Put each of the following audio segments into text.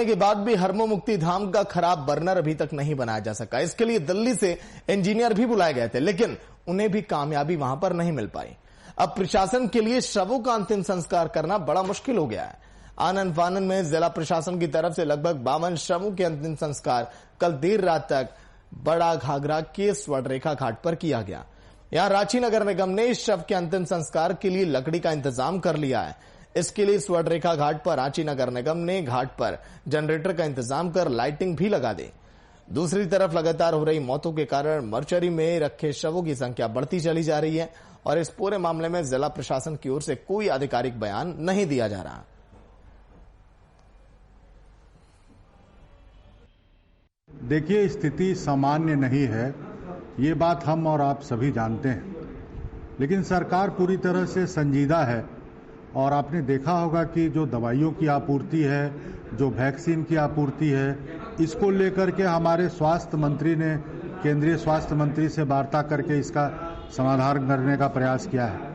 जाने के बाद भी हरमू मुक्ति धाम का खराब बर्नर अभी तक नहीं बनाया जा सका। इसके लिए दिल्ली से इंजीनियर भी बुलाए गए थे, लेकिन उन्हें भी कामयाबी वहां पर नहीं मिल पाई। अब प्रशासन के लिए शवों का अंतिम संस्कार करना बड़ा मुश्किल हो गया है। आनन फानन में जिला प्रशासन की तरफ से लगभग 52 शवों के अंतिम संस्कार कल देर रात तक बड़ा घाघरा के स्वर्णरेखा घाट पर किया गया। यहां रांची नगर निगम ने इस शव के अंतिम संस्कार के लिए लकड़ी का इंतजाम कर लिया है। इसके लिए स्वर्णरेखा घाट पर रांची नगर निगम ने घाट पर जनरेटर का इंतजाम कर लाइटिंग भी लगा दी। दूसरी तरफ लगातार हो रही मौतों के कारण मर्चरी में रखे शवों की संख्या बढ़ती चली जा रही है और इस पूरे मामले में जिला प्रशासन की ओर से कोई आधिकारिक बयान नहीं दिया जा रहा। देखिए, स्थिति सामान्य नहीं है, ये बात हम और आप सभी जानते हैं, लेकिन सरकार पूरी तरह से संजीदा है। और आपने देखा होगा कि जो दवाइयों की आपूर्ति है, जो वैक्सीन की आपूर्ति है, इसको लेकर के हमारे स्वास्थ्य मंत्री ने केंद्रीय स्वास्थ्य मंत्री से वार्ता करके इसका समाधान करने का प्रयास किया है।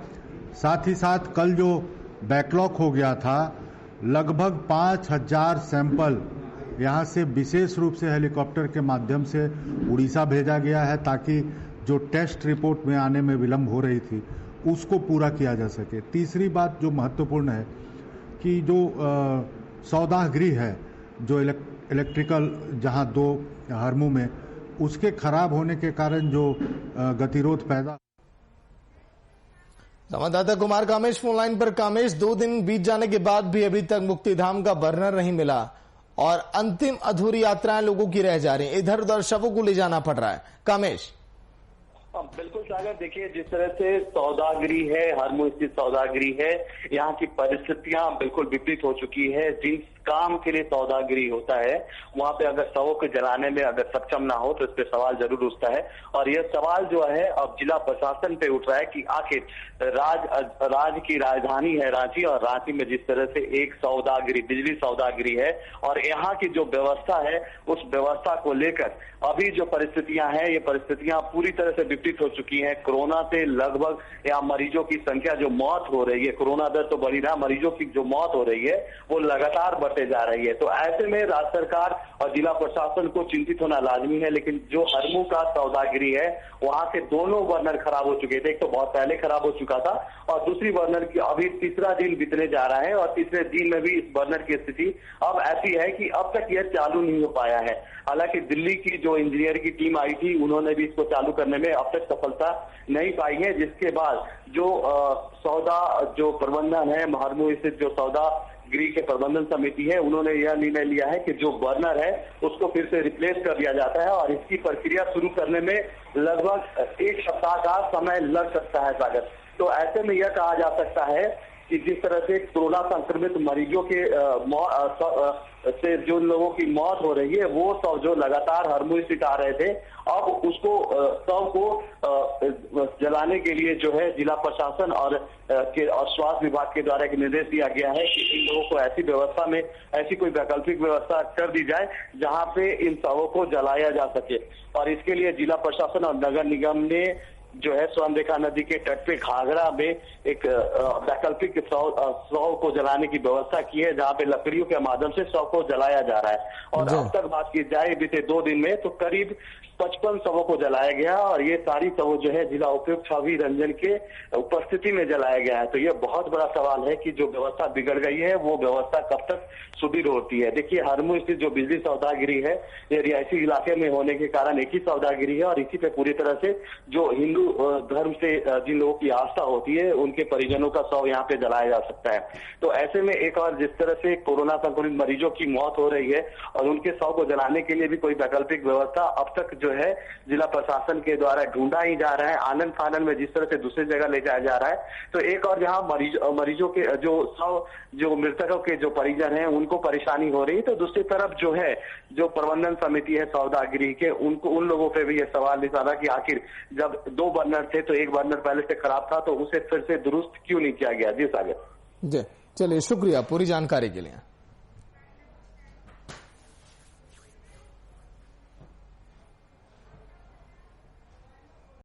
साथ ही साथ कल जो बैकलॉग हो गया था, लगभग 5000 सैंपल यहाँ से विशेष रूप से हेलीकॉप्टर के माध्यम से उड़ीसा भेजा गया है, ताकि जो टेस्ट रिपोर्ट में आने में विलंब हो रही थी उसको पूरा किया जा सके। तीसरी बात जो महत्वपूर्ण है कि जो सौदागृह है, जो इलेक्ट्रिकल जहां 2 हरमू में, उसके खराब होने के कारण जो गतिरोध पैदा। संवाददाता कुमार कामेश फोन लाइन पर। कामेश, 2 दिन बीत जाने के बाद भी अभी तक मुक्तिधाम का बर्नर नहीं मिला और अंतिम अधूरी यात्राएं लोगों की रह जा रही हैं, इधर उधर शवों को ले जाना पड़ रहा है। कामेश। बिल्कुल सागर, देखिए जिस तरह से सौदागरी है, हरमू स्थित सौदागरी है, यहाँ की परिस्थितियां बिल्कुल विपरीत हो चुकी है। जिन काम के लिए सौदागरी होता है, वहां पे अगर शवों को जलाने में अगर सक्षम ना हो तो इस पे सवाल जरूर उठता है। और यह सवाल जो है अब जिला प्रशासन पे उठ रहा है कि आखिर राज्य की राजधानी है रांची, और रांची में जिस तरह से एक सौदागरी, बिजली सौदागरी है, और यहाँ की जो व्यवस्था है उस व्यवस्था को लेकर अभी जो परिस्थितियां हैं, ये परिस्थितियां पूरी तरह से विपरीत हो चुकी हैं। कोरोना से लगभग यहाँ मरीजों की संख्या, जो मौत हो रही है, कोरोना दर तो बढ़ी रहा, मरीजों की जो मौत हो रही है वो लगातार बढ़ते जा रही है। तो ऐसे में राज्य सरकार और जिला प्रशासन को चिंतित होना लाजमी है। लेकिन जो हरमू का सौदागरी है, वहां के दोनों बर्नर खराब हो चुके थे। एक तो बहुत पहले खराब हो चुका था और दूसरी बर्नर की अभी तीसरा दिन बीतने जा रहा है, और तीसरे दिन में भी इस बर्नर की स्थिति अब ऐसी है कि अब तक यह चालू नहीं हो पाया है। हालांकि दिल्ली की जो इंजीनियर की टीम आई थी, उन्होंने भी इसको चालू करने में अब तक सफलता नहीं पाई है, जिसके बाद जो सौदा जो प्रबंधन है, हरमू स्थित जो सौदा गृह के प्रबंधन समिति है, उन्होंने यह निर्णय लिया है कि जो बर्नर है उसको फिर से रिप्लेस कर दिया जाता है, और इसकी प्रक्रिया शुरू करने में लगभग 1 सप्ताह का समय लग सकता है सागर। तो ऐसे में यह कहा जा सकता है कि जिस तरह से कोरोना संक्रमित मरीजों के से जो लोगों की मौत हो रही है, वो सब जो लगातार हरमू स्थित आ रहे थे, अब उसको सब को जलाने के लिए जो है जिला प्रशासन और स्वास्थ्य विभाग के द्वारा एक निर्देश दिया गया है कि इन लोगों को ऐसी व्यवस्था में, ऐसी कोई वैकल्पिक व्यवस्था कर दी जाए जहां पे इन शवों को जलाया जा सके। और इसके लिए जिला प्रशासन और नगर निगम ने जो है स्वर्णरेखा नदी के तट पे घाघरा में एक वैकल्पिक शव को जलाने की व्यवस्था की है, जहां पे लकड़ियों के माध्यम से शव को जलाया जा रहा है। और अब तक बात की जाए बीते 2 दिन में तो करीब 55 शवों को जलाया गया, और ये सारी शव जो है जिला उपायुक्त छवि रंजन के उपस्थिति में जलाया गया है। तो ये बहुत बड़ा सवाल है कि जो व्यवस्था बिगड़ गई है वो व्यवस्था कब तक सुदृढ़ होती है। देखिए, हरमू स्थित जो बिजली सौदागिरी है, ये रिहायशी इलाके में होने के कारण एक ही सौदागिरी है, और इसी पे पूरी तरह से जो हिंदू धर्म से जिन लोगों की आस्था होती है, उनके परिजनों का शव यहाँ पे जलाया जा सकता है। तो ऐसे में एक और जिस तरह से कोरोना संक्रमित मरीजों की मौत हो रही है और उनके शव को जलाने के लिए भी कोई वैकल्पिक व्यवस्था अब तक जो है जिला प्रशासन के द्वारा ढूंढा ही जा रहा है। आनन फानन में जिस तरह से दूसरी जगह ले जाया जा रहा है, तो एक और जहां मरीजों के जो शव, जो मृतकों के जो परिजन हैं, उनको परेशानी हो रही है, तो दूसरी तरफ जो है जो प्रबंधन समिति है सौदागरी के, उनको, उन लोगों पे भी ये सवाल निशाना कि आखिर जब 2 बर्नर थे तो एक बर्नर पहले से खराब था, तो उसे फिर से दुरुस्त क्यों नहीं किया गया। जी सागर। जी, चलिए, शुक्रिया पूरी जानकारी के लिए।